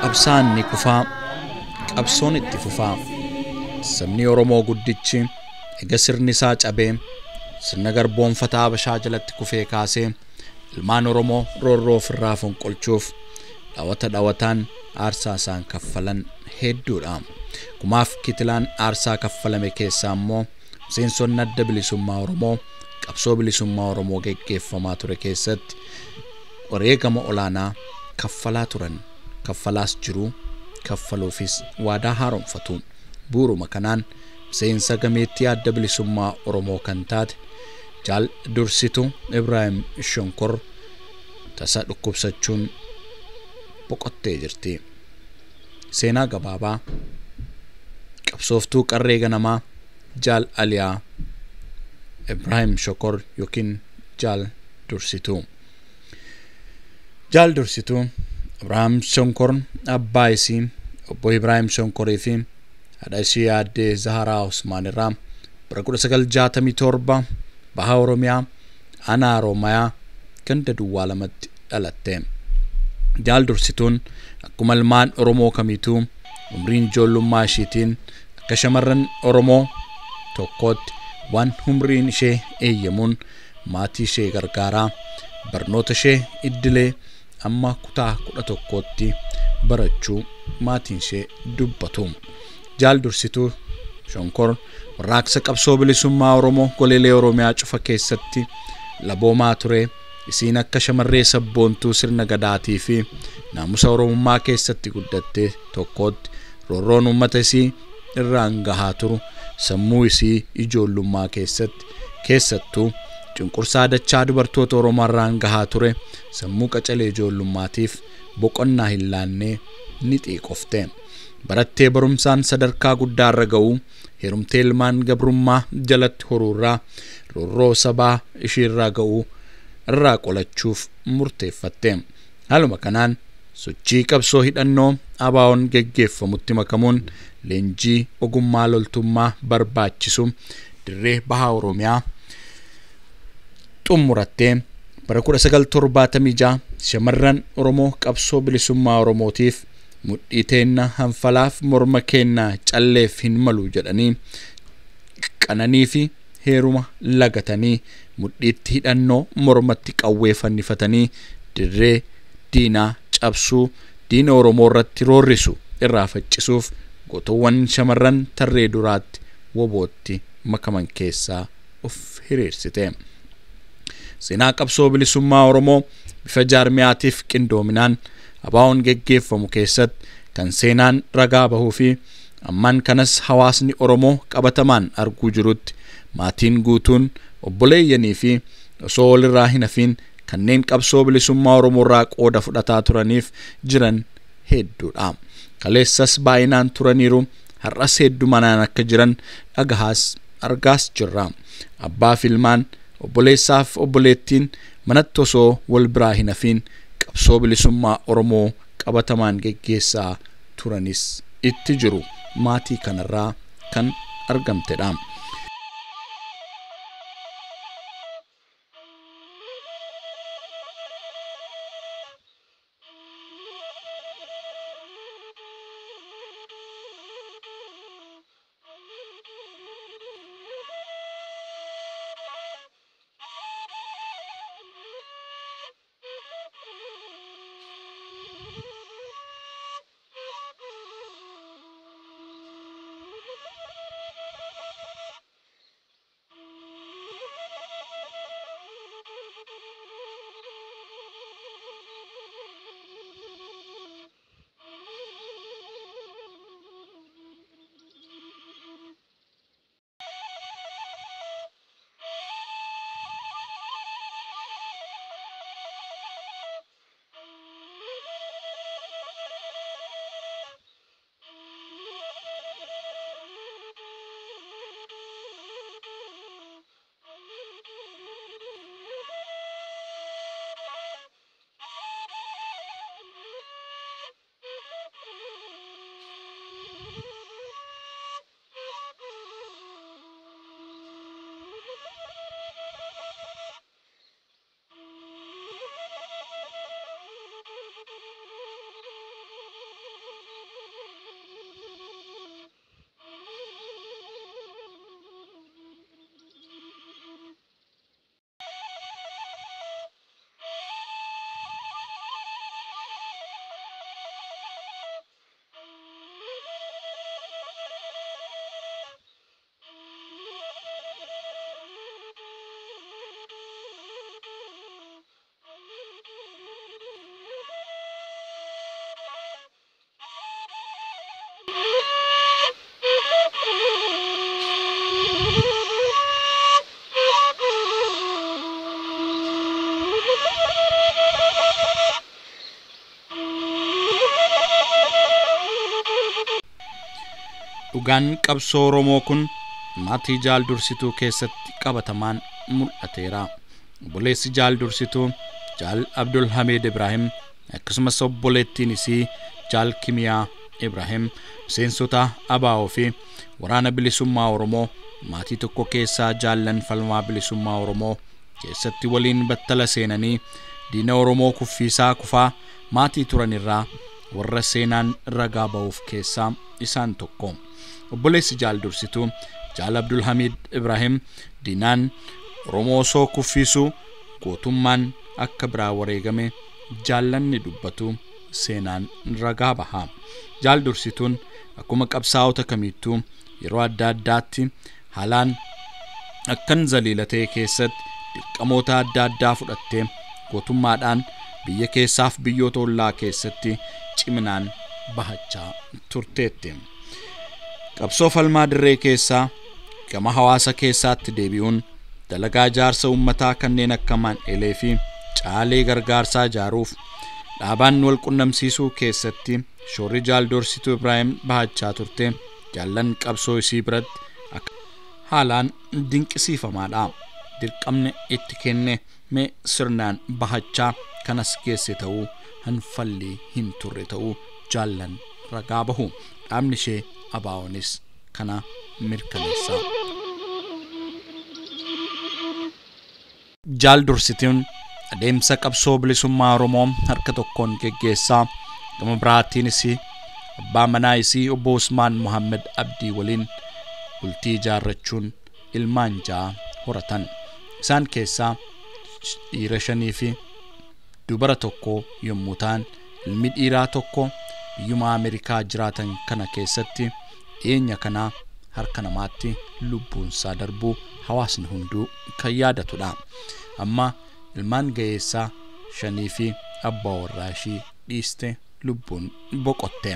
qabsaan ni kufaa qabsoon itti fufaa sabni Oromoo guddichi ega sirni isaa cabee sirna garboonfataa Habashaa jalatti kufee kaasee ilmaan Oromoo roorroo ofirraa fonqolchuuf dhawataan aarsaa isaan kaffalan hedduudha. Kumaaf kitilaan aarsaa kaffalame keessaa immoo miseensonni adda bilisummaa Oromoo qabsoo bilisummaa Oromoo geggeeffamaa ture keessatti wareegama olaanaa kaffalaa turan, kaffalaas jiru, kaffaluufis waadaa haaromfatu. Buuruma kanaan miseensa gameettii adda bilisummaa Oromoo kan taate Jaal Dursitu Ibraahim Shonkor tasa dhukkubsachuun boqottee jirti. Seenaa gabaabaa qabsooftuu qarree ganamaa Jaal Aliyaa Ibraahim Shonkor yookiin Jaal Dursitu. Jaal Dursitu Ibraahim Shonkor abbaa isii obbo Ibraahim Shonkorii fi haadha ishee aadde Zaharaa Usmaan irraa bara 1967 baha Oromiyaa aanaa Oromiyaa ganda Duwwaa lamatti dhalatte. Jaal Dursituun akkuma ilmaan Oromoo kamiituu umriin ijoollummaa isheetiin akka shamarran Oromoo tokkootti waan umriin ishee eeyyamuun maatii ishee gargaaraa barnoota ishee iddilee amma kutaa 11tti barachuu maatiin ishee dubbatu. Jaal Dursituu Shonkor warraaqsa qabsoo bilisummaa Oromoo goleelee Oromiyaa cufa keessatti laboomaa ture. Isiin akka shamarree sabboontuu sirna gadaatii fi naamusa Oromummaa keessatti guddatte tokkootti roorroon uummata isii irraan gahaa turu sammuu isii ijoollummaa keessattuu cunqursaa dachaa dubartoota Oromoo irraan gahaa ture sammuu qacalee ijoollummaatiif boqonnaa hin laannee ni xiiqofte. Barattee barumsaan sadarkaa guddaa irra ga'uu heerumtee ilmaan gabrummaa jalatti horuurraa roorroo sabaa ishiirraa ga'uu irraa qolachuuf murteeffatte. Haaluma kanaan sochii qabsoo hidhannoo ABO'n geggeeffamutti makamuun leenjii ogummaa loltummaa barbaachisu dirree baha Oromiyaa xumurattee bara 1976 shamarran Oromoo qabsoo bilisummaa Oromootiif mudhii teenna hanfalaaf morma kennaa calleef hin malu jedhanii qananii fi heeruma lagatanii mudhiitti hidhannoo mormatti qawwee fannifatanii dirree diinaa cabsuu diina Oromoo irratti roorrisu irraa faccisuuf gootowwan shamarran tarree duraatti wobootti makaman keessaa of hiriirsite. Seenaa qabsoo bilisummaa Oromoo bifa jaarmiyaatiif qindoominaan ABO'n geggeeffamu keessatti kan seenaan ragaa bahuu fi ammaan kanas hawaasni Oromoo qabatamaan arguu jirutti maatiin guutuun obboleeyyanii fi osoo walirraa hin hafiin kanneen qabsoo bilisummaa Oromoo irraa qooda fudhataa turaniif jiran hedduudha. Kaleessas baay'inaan turaniiru, har'as heddumanaan akka jiran dhagahaas argaas jirra. Abbaa fi ilmaan, obboleessaaf obboleettiin manatti osoo wal biraa hin hafiin qabsoo bilisummaa Oromoo qabatamaan geggeessaa turanis itti jiru maatii kanarraa kan argamtedha. dhugaan qabsoo Oromoo kun maatii Jaal Dursituu keessatti qabatamaan mul'ateera. Obboleessi Jaal Dursituu Jaal Abdul Hamid Ibrahim akkasumas obboleettiin isii Jaal Kimiyaa Ibrahim miseensota ABO fi waraana bilisummaa Oromoo maatii tokko keessaa jaallan falmaa bilisummaa Oromoo keessatti waliin battala seenanii diina Oromoo kuffiisaa kufaa maatii turanirraa warra seenaan ragaa ba'uuf keessaa isaan tokko. Obboleessi Jaal Dursituu Jaal Abdul Hamid Ibrahim diinaan Oromoo soo kuffiisuu gootummaan akka biraa wareegame jaallanni dubbatu seenaan ragaa baha. Jaal Dursituun akkuma qabsaa'ota kamittuu yeroo adda addaatti haalaan akkan zaliilatee keessatti dirqamoota adda addaa fudhattee gootummaadhaan biyya keessaaf biyyoota ollaa keessatti ciminaan bahachaa turteetti. Qabsoo falmaa dirree keessaa gama hawaasa keessaatti deebi'uun dalagaa jaarsa uummataa kanneen akka Mandheelee fi caalee gargaarsaa ijaaruuf dhaabaan wal qunnamsiisuu keessatti shoorri Jaal Dursituu Ibrahim bahachaa turte jaallan qabsoo isii biratti akka haalaan dinqisiifamaadha. Dirqamni itti kenne mee sirnaan bahachaa kanas geesse ta'uu hanfallee hin turre ta'uu jaallan ragaa bahu. Dhaabni ishee ABO'nis kana mirkaneessa. Jaal Dursituun adeemsa qabsoo bilisummaa Oromoo harka tokkoon geggeessaa gama biraattiinis abbaa manaa isii obbo Usmaan Muhammad Abdii waliin bultii ijaarrachuun ilmaan 6 horatan. Isaan keessaa dhiira 5 fi dubara 1 yommuu ta'an ilmi dhiiraa tokko biyyuma Ameerikaa jiraatan kana keessatti dhiyeenya kana harka namaatti lubbuunsaa darbuu hawaasni hunduu kan yaadatudha. Amma ilmaan ga'eessaa 5 fi abbaa warraa ishii dhiiste lubbuun boqotte.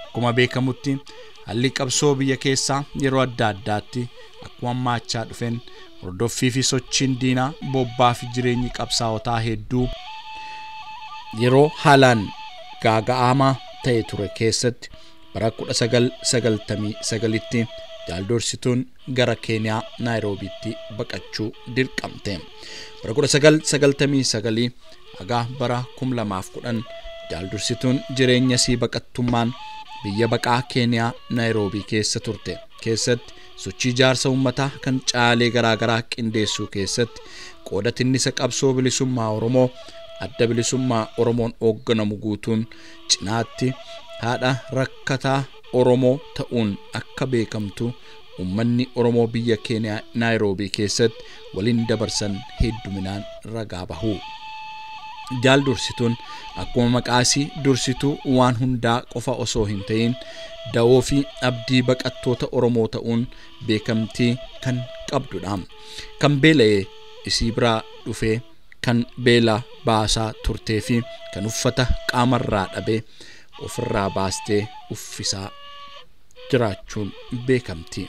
Akkuma beekamutti haalli qabsoo biyya keessaa yeroo adda addaatti akkuma maachaa dhufeen hordoffii fi sochiin diinaa bobbaa fi jireenyi qabsaa'otaa hedduu yeroo haalaan gaaga'amaa ta'e ture keessatti bara 1999tti Jaal Dursituun gara Keeniyaa Naayiroobiitti baqachuu dirqamte. Bara 1999 haga bara 2010 Jaal Dursituun jireenya isii baqattummaan biyya baqaa Keeniyaa Naayiroobii keessa turte. Keessatti sochii jaarsa uummataa kan caalee garaagaraa qindeessuu keessatti qooda tinnisa qabsoo bilisummaa Oromoo adda bilisummaa Oromoon hoogganamu guutuun cinaatti haadha rakkataa Oromoo ta'uun akka beekamtu uummanni Oromoo biyya Keeniyaa Naayiroobii keessatti waliin dabarsan hedduminaan ragaa bahu. Jaal Dursituun akkuma maqaasii Dursituu waan hundaa qofa osoo hin ta'in da'oo fi abdii baqattoota Oromoo ta'uun beekamtii kan qabdudha. Kan beela'ee isii biraa dhufee kan beela baasaa turtee fi kan uffata qaamarraa dhabee ofirraa baastee uffisaa jiraachuun beekamti.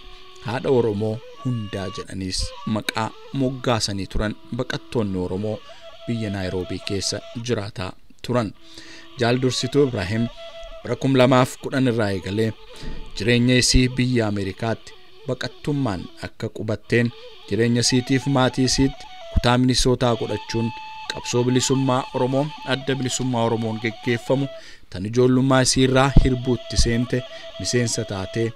Haadha Oromoo hundaa jedhaniis maqaa moggaasanii turan baqattoonni Oromoo biyya Naayiroobii keessa jiraataa turan. Jaal Dursituu Ibrahim bara 2010 irraa eegalee jireenya isii biyya Ameerikaatti baqattummaan akka qubatteen jireenya isiitiif maatii isiitti kutaa Minisootaa godhachuun qabsoo bilisummaa Oromoo adda bilisummaa Oromoon geggeeffamu tan ijoollummaa isiirraa hirbuutti seente miseensa taatee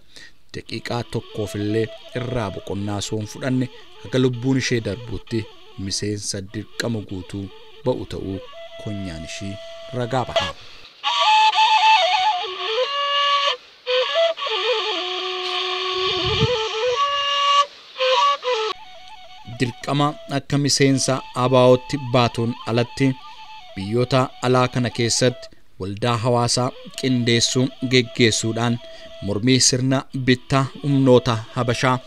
daqiiqaa tokkoofillee irraa boqonnaa soon fudhanne haga lubbuun ishee darbuutti miseensa dirqama guutuu ba'u ta'uu konyaan ishii ragaa baha. Dirqama akka miseensa ABO'tti baatuun alatti biyyoota alaa kana keessatti waldaa hawaasaa qindeessuu geggeessuudhaan mormii sirna bittaa humnoota Habashaa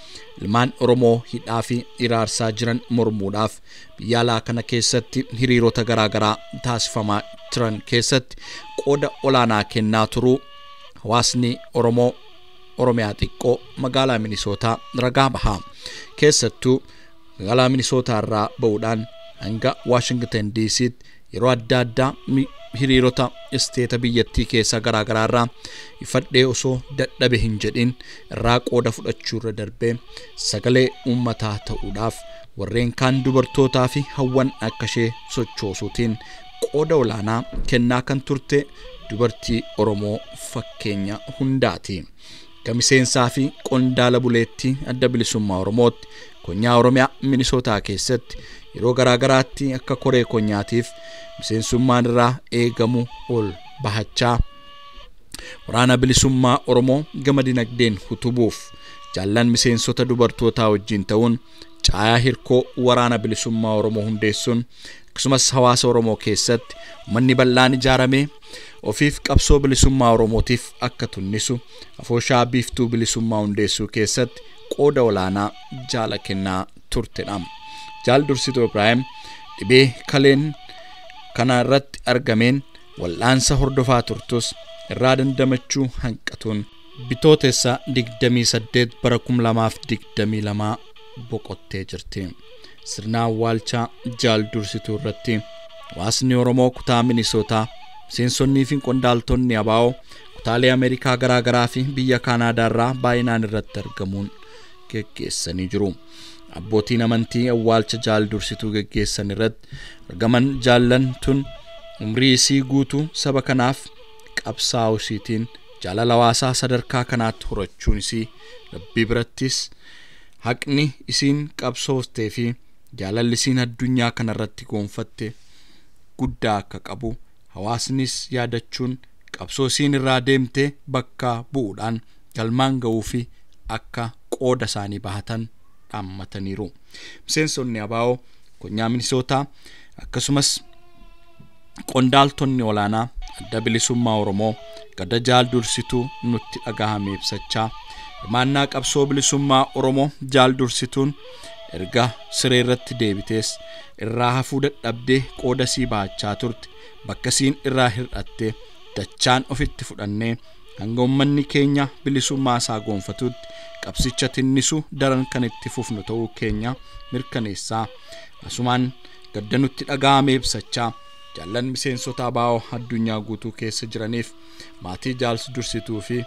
ilmaan Oromoo hidhaa fi iraarsaa jiran mormuudhaaf biyya alaa kana keessatti hiriirota garaagaraa taasifamaa turan keessatti qooda olaanaa kennaa turuu hawaasni Oromoo Oromiyaa xiqqoo magaalaa Minisootaa ragaa baha. Keessattuu magaalaa Minisootaa irraa ba'uudhaan hanga Washington DC'tti yeroo adda addaa hiriirota isteeta biyyattii keessa garaagaraarraa ifadhee osoo dadhabe hin jedhin irraa qooda fudhachuurra darbee sagalee uummataa ta'uudhaaf warreen kaan dubartootaa fi hawwan akka ishee sochoosuutiin qooda olaanaa kennaa kan turte dubartii Oromoo fakkeenya hundaati. Miseensaa fi qondaala buleettii adda bilisummaa Oromootti konyaa Oromiyaa Minisootaa keessatti yeroo garaagaraatti akka koree konyaatiif miseensummaan irraa eegamu ol bahachaa waraana bilisummaa Oromoo gama dinagdeen utubuuf jaallan miseensota dubartootaa wajjin ta'uun caayaa hirkoo waraana bilisummaa Oromoo hundeessuun akkasumas hawaasa Oromoo keessatti manni bal'aan ijaaramee ofiif qabsoo bilisummaa Oromootiif akka tunnisu afooshaa biiftuu bilisummaa hundeessuu keessatti qooda olaanaa jaala kennaa turtedha. Jaal Dursituu Ibraahim dhibee kaleen kana irratti argameen wal'aansa hordofaa turtus irraa dandamachuu hanqatuun bitootessa 28 bara 2022 boqottee jirti. Sirna awwaalchaa Jaal Dursituu irratti hawaasni Oromoo kutaa Minisootaa miseensonnii fi qondaaltonni ABO kutaalee Ameerikaa garaagaraa fi biyya Kaanaadaa irraa baay'inaan irratti argamuun geggeessanii jiru. Abbootiin amantii awwaalcha Jaal Dursituu geggeessan irratti argaman jaallan tun umrii isii guutuu saba kanaaf qabsaa'uu isiitiin jaalala hawaasaa sadarkaa kanaatti horachuun isii Rabbii birattis haqni isiin qabsooftee fi jaalalli isiin addunyaa kanarratti goonfatte guddaa akka qabu hawaasnis yaadachuun qabsoo isiin irraa deemtee bakka bu'uudhaan galmaan ga'uu fi akka qooda isaanii bahatan dhaammataniiru. Miseensonni ABO konyaa Minisootaa akkasumas qondaaltonni olaanaa adda bilisummaa Oromoo gadda Jaal Dursituu nutti dhagahame ibsachaa hirmaannaa qabsoo bilisummaa Oromoo Jaal Dursituun erga siree irratti deebitees irraa hafuu dadhabdee qooda sii baachaa turte bakka siin irraa hir'atte dachaan ofitti fudhannee hanga uummanni keenya bilisummaa isaa goonfatutti qabsicha tinnisu daran kan itti fufnu ta'uu keenya mirkaneessaa asumaan gadda nutti dhagahame ibsachaa jaallan miseensota ABO addunyaa guutuu keessa jiraniif maatii Jaal Dursituu fi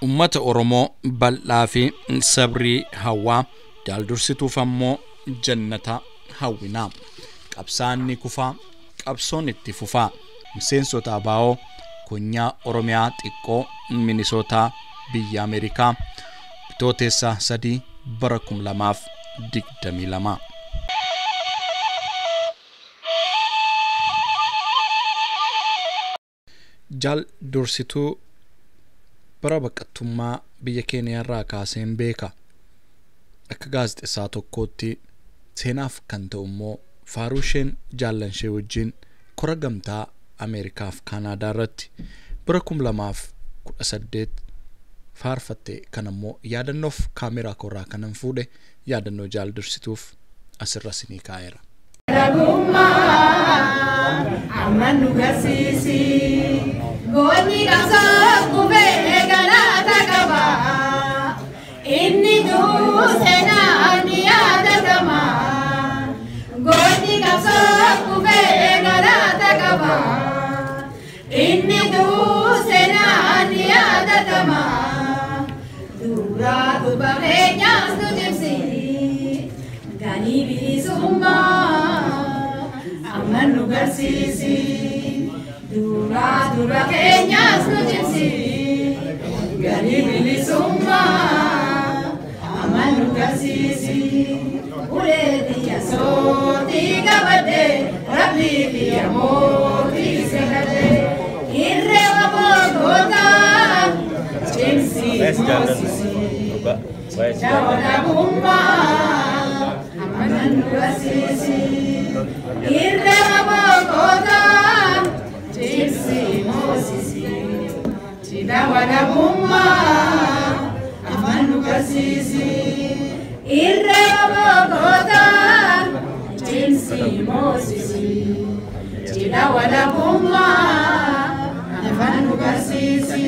ummata Oromoo bal'aa fi sabrii hawaa Jaal Dursituuf ammoo jannata hawwinaa. Qabsaanni kufaa qabsoon itti fufaa. Miseensota ABO konyaa Oromiyaa xiqqoo Minisootaa biyya Ameerikaa bitootessa 3 bara 2022. Jaal Dursituu bara baqattummaa biyya Keeniyaa irraa kaaseen beeka. Akka gaazexeessaa tokkootti seenaaf kan ta'u immoo faaruu isheen jaallan ishee wajjin kora gamtaa Ameerikaa fi Kaanaadaa irratti bara 2018 faarfatte kan immoo yaadannoof kaameraa korraa kanan fuudhe yaadannoo Jaal Dursituuf asirra sinii kaa'eera. Amanu gasisi goni kasaku vegana takaba inni du sena niada kama goni kasaku vegana takaba inni du sena niada kama dura tu bahenya stujisi gani bilisumma Amanu gasisi dura kenyas nujisi gani bilisumma Amanu gasisi ule dia soti gabade rabbi dia moti segade irre wabogota chimsi jawada bumba Amanu gasisi irre wabogota chimsi mosisi chidawada bumba Amanu gasisi irre wabogota chimsi mosisi chidawada bumba Amanu gasisi